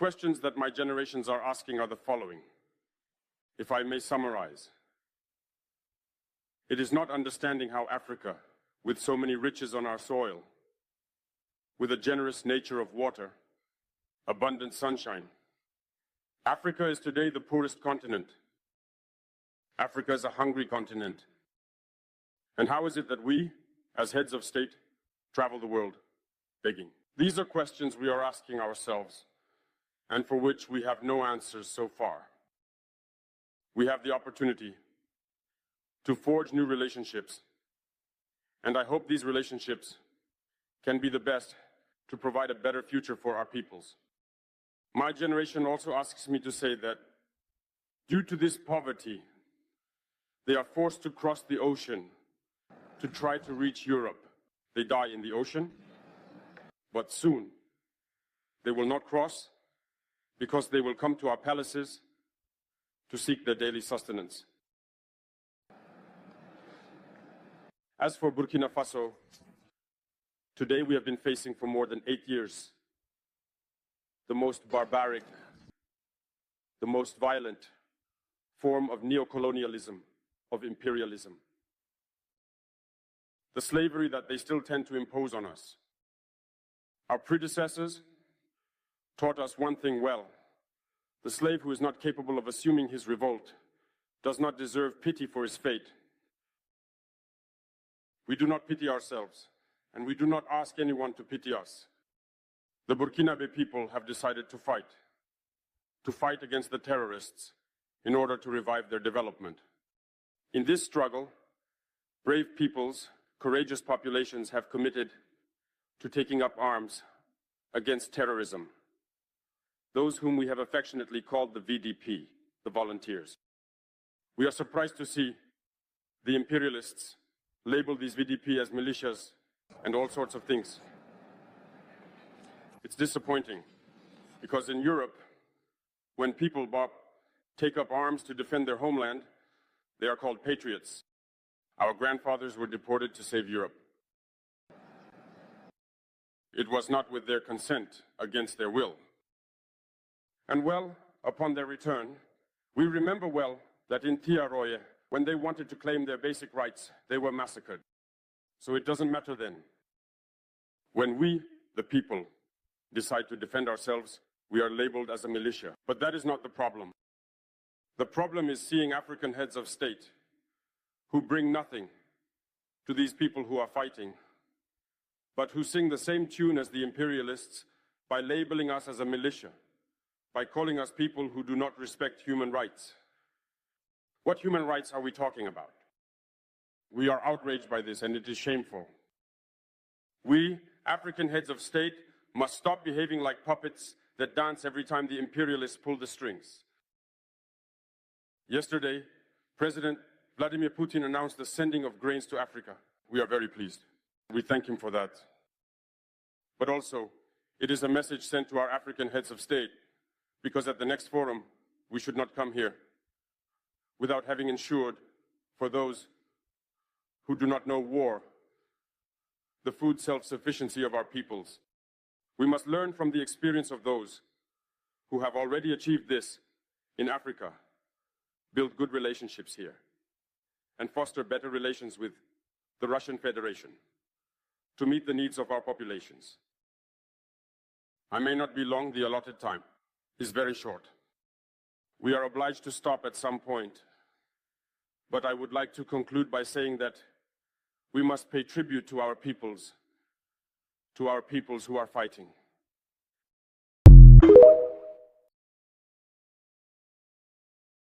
questions that my generations are asking are the following, if I may summarize. It is not understanding how Africa, with so many riches on our soil, with a generous nature of water, abundant sunshine. Africa is today the poorest continent. Africa is a hungry continent. And how is it that we, as heads of state, travel the world begging? These are questions we are asking ourselves, and for which we have no answers so far. We have the opportunity to forge new relationships, and I hope these relationships can be the best to provide a better future for our peoples. My generation also asks me to say that due to this poverty, they are forced to cross the ocean to try to reach Europe. They die in the ocean, but soon they will not cross because they will come to our palaces to seek their daily sustenance. As for Burkina Faso, today we have been facing for more than 8 years the most barbaric, the most violent form of neocolonialism, of imperialism. The slavery that they still tend to impose on us. Our predecessors taught us one thing well. The slave who is not capable of assuming his revolt does not deserve pity for his fate. We do not pity ourselves, and we do not ask anyone to pity us. The Burkinabe people have decided to fight against the terrorists in order to revive their development. In this struggle, brave peoples, courageous populations have committed to taking up arms against terrorism. Those whom we have affectionately called the VDP, the volunteers. We are surprised to see the imperialists label these VDP as militias and all sorts of things. It's disappointing because in Europe, when people take up arms to defend their homeland, they are called patriots. Our grandfathers were deported to save Europe. It was not with their consent, against their will. And well, upon their return, we remember well that in Tiaroye, when they wanted to claim their basic rights, they were massacred. So it doesn't matter then. When we, the people, decide to defend ourselves, we are labeled as a militia. But that is not the problem. The problem is seeing African heads of state who bring nothing to these people who are fighting, but who sing the same tune as the imperialists by labeling us as a militia, by calling us people who do not respect human rights. What human rights are we talking about? We are outraged by this, and it is shameful. We, African heads of state, must stop behaving like puppets that dance every time the imperialists pull the strings. Yesterday, President Vladimir Putin announced the sending of grains to Africa. We are very pleased. We thank him for that. But also, it is a message sent to our African heads of state, because at the next forum, we should not come here without having ensured for those who do not know war, the food self-sufficiency of our peoples. We must learn from the experience of those who have already achieved this in Africa, build good relationships here, and foster better relations with the Russian Federation to meet the needs of our populations. I may not be long, the allotted time is very short. We are obliged to stop at some point, but I would like to conclude by saying that we must pay tribute to our peoples who are fighting.